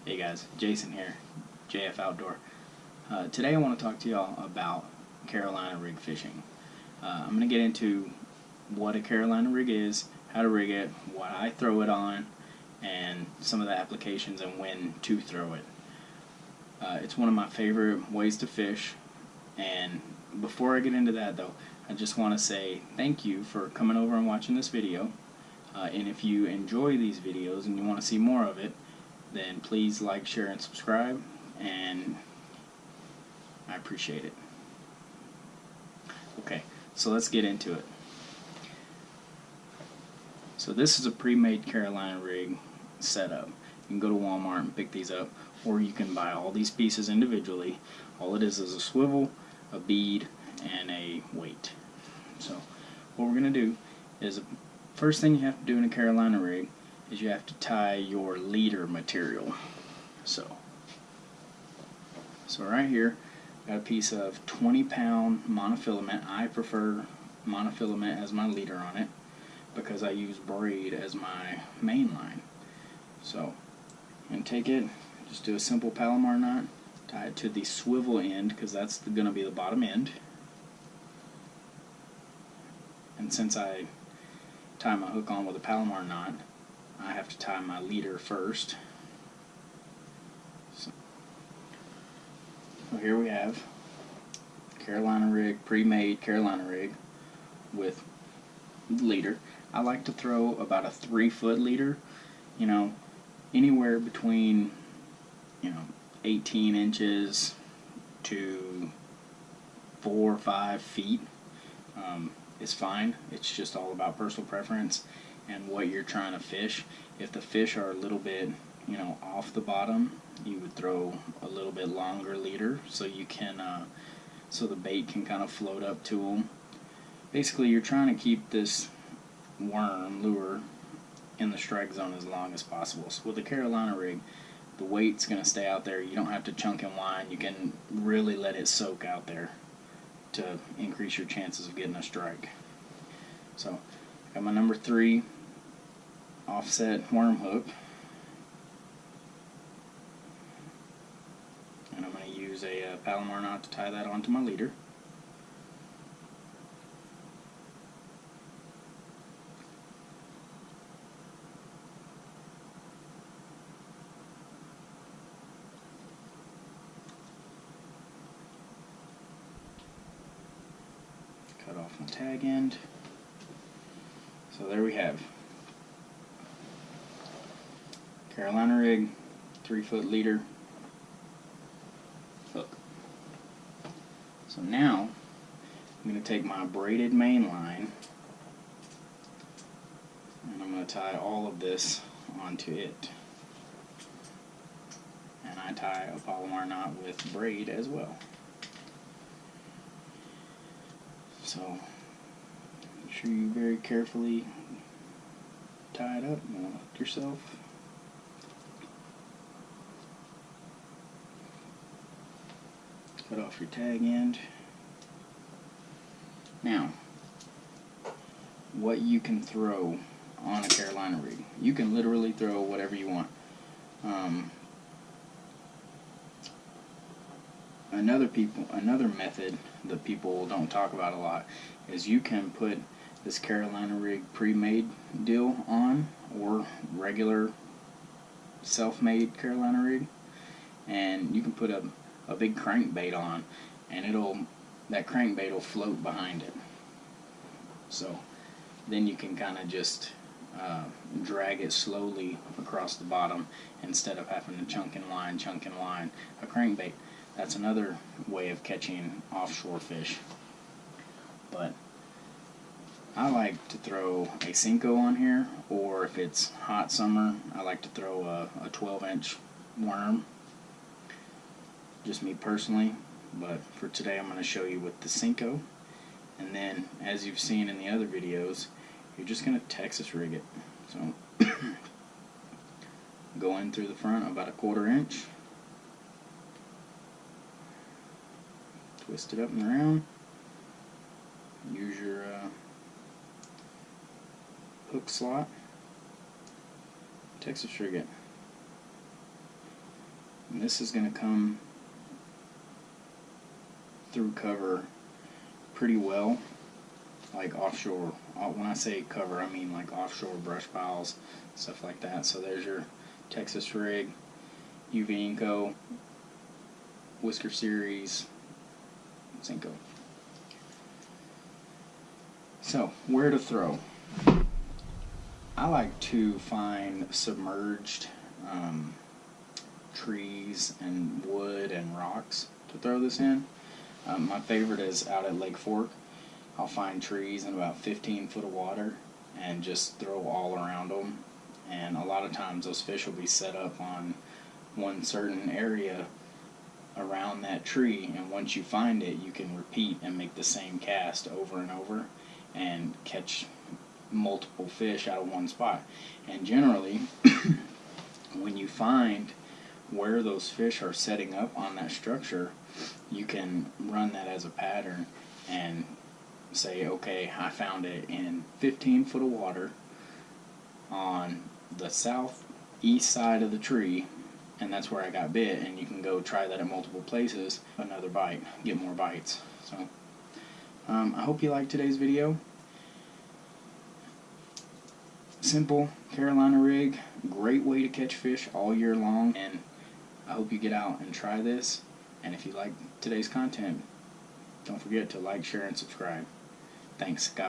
Hey guys, Jason here, JF Outdoor. Today I want to talk to y'all about Carolina rig fishing. I'm going to get into what a Carolina rig is, how to rig it, what I throw it on, and some of the applications and when to throw it. It's one of my favorite ways to fish, and before I get into that though, I just want to say thank you for coming over and watching this video. And if you enjoy these videos and you want to see more of it, then please like, share, and subscribe, and I appreciate it. Okay, so let's get into it. So this is a pre-made Carolina rig setup. You can go to Walmart and pick these up, or you can buy all these pieces individually. All it is a swivel, a bead, and a weight. So what we're going to do is, first thing you have to do in a Carolina rig is you have to tie your leader material. So right here, got a piece of 20-pound monofilament. I prefer monofilament as my leader on it because I use braid as my main line. So I'm going to take it, just do a simple Palomar knot, tie it to the swivel end because that's going to be the bottom end. And since I tie my hook on with a Palomar knot, I have to tie my leader first. So here we have Carolina rig, pre-made Carolina rig with leader. I like to throw about a 3-foot leader, anywhere between 18 inches to 4 or 5 feet is fine. It's just all about personal preference and what you're trying to fish. If the fish are a little bit off the bottom, you would throw a little bit longer leader so you can so the bait can kind of float up to them. Basically, you're trying to keep this lure in the strike zone as long as possible. So with the Carolina rig, the weight's going to stay out there. You don't have to chunk and line. You can really let it soak out there to increase your chances of getting a strike. So I got my number 3 offset worm hook, and I'm going to use a Palomar knot to tie that onto my leader. Cut off my tag end. So there we have Carolina rig, 3-foot leader, hook. So now I'm going to take my braided main line and I'm going to tie all of this onto it. And I tie a Palomar knot with braid as well. So make sure you very carefully tie it up. You want to hook yourself. Cut off your tag end. Now, what you can throw on a Carolina rig. You can literally throw whatever you want. Another method that people don't talk about a lot is you can put this Carolina rig pre-made deal on, or regular self-made Carolina rig, and you can put a big crankbait on, and that crankbait will float behind it. So then you can kind of just drag it slowly across the bottom instead of having to chunk and line. A crankbait, that's another way of catching offshore fish. But I like to throw a Senko on here, or if it's hot summer, I like to throw a 12-inch worm. Just me personally, but for today I'm going to show you with the Senko. And then, as you've seen in the other videos, you're just going to Texas rig it. So go in through the front about a 1/4 inch, twist it up and around, use your hook slot, Texas rig it. And this is going to come through cover pretty well, like offshore. When I say cover, I mean like offshore brush piles, stuff like that. So there's your Texas rig, UV Inco, Whisker Series, Senko. So where to throw? I like to find submerged trees and wood and rocks to throw this in. My favorite is out at Lake Fork. I'll find trees in about 15 foot of water and just throw all around them. And a lot of times those fish will be set up on one certain area around that tree, and once you find it, you can repeat and make the same cast over and over and catch multiple fish out of one spot. And generally, when you find where those fish are setting up on that structure, you can run that as a pattern and say, okay, I found it in 15 foot of water on the southeast side of the tree, and that's where I got bit. And you can go try that at multiple places, another bite, get more bites. So I hope you liked today's video. Simple Carolina rig, great way to catch fish all year long, and I hope you get out and try this. And if you like today's content, don't forget to like, share, and subscribe. Thanks. God